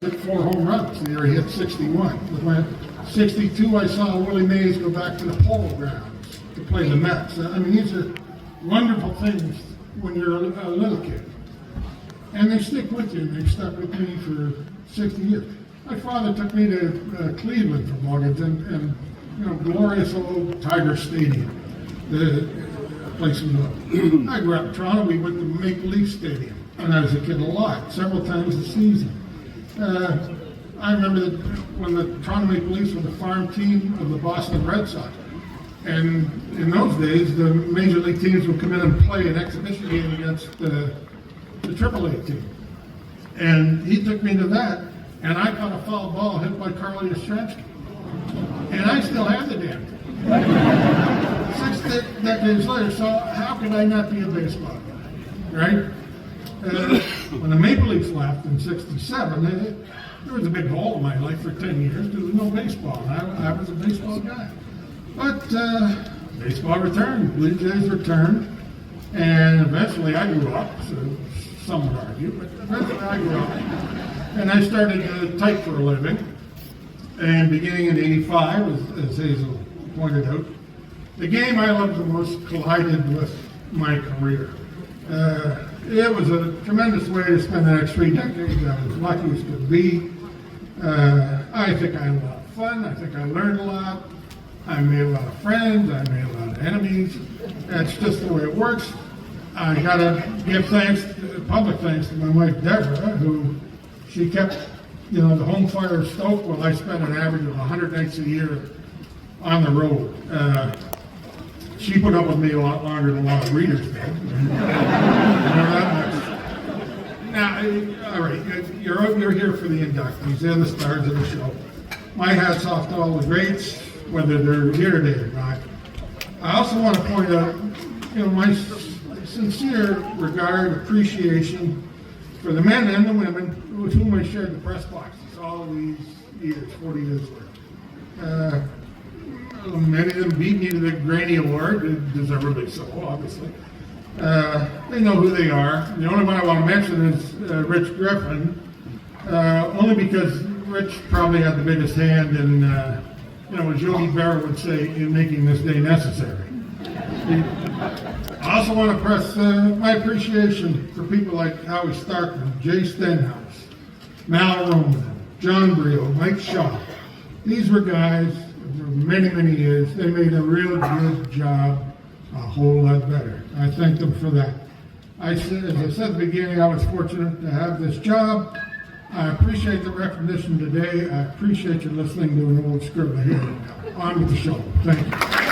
hit 4 home runs. The year he hit 61. With my 62, I saw Willie Mays go back to the polo grounds to play the Mets. I mean, these are wonderful things when you're a little kid. And they stick with you, and they've stuck with me for 60 years. My father took me to Cleveland for mortgage and glorious old Tiger Stadium, the place we loved. I grew up in Toronto. We went to Maple Leaf Stadium when I was a kid a lot, several times a season. I remember that when the Toronto Maple Leafs were the farm team of the Boston Red Sox. And in those days, the major league teams would come in and play an exhibition game against the AAA team. And he took me to that, and I caught a foul ball hit by Carly Yastrzemski. And I still have the damn thing. 6 decades later, so how could I not be a baseball guy, right? When the Maple Leafs left in '67, there was a big hole in my life for 10 years. There was no baseball, and I was a baseball guy. But baseball returned, Blue Jays returned, and eventually I grew up, so some would argue, but eventually I grew up. And I started to type for a living, and beginning in '85, as Hazel pointed out, the game I loved the most collided with my career. It was a tremendous way to spend the next 3 decades. I was lucky as could be. I think I had a lot of fun. I think I learned a lot. I made a lot of friends. I made a lot of enemies. That's just the way it works. I got to give public thanks to my wife Deborah, who she kept, the home fire stoked while I spent an average of 100 nights a year on the road. She put up with me a lot longer than a lot of readers did. Now, all right, you're here for the inductees. They're the stars of the show. My hat's off to all the greats, whether they're here today or not. I also want to point out, my sincere regard, appreciation for the men and the women with whom I shared the press boxes all these years, 40 years later. Many of them beat me to the Graney Award, deservedly so, obviously. They know who they are. The only one I want to mention is Rich Griffin, only because Rich probably had the biggest hand in, as Yogi Berra would say, in making this day necessary. I also want to press my appreciation for people like Howie Starkman, Jay Stenhouse, Mal Roman, John Brio, Mike Shaw. These were guys for many, many years. They made a real good job a whole lot better. I thank them for that. As I said at the beginning, I was fortunate to have this job. I appreciate the recognition today. I appreciate you listening to an old scribbler here. On with the show. Thank you.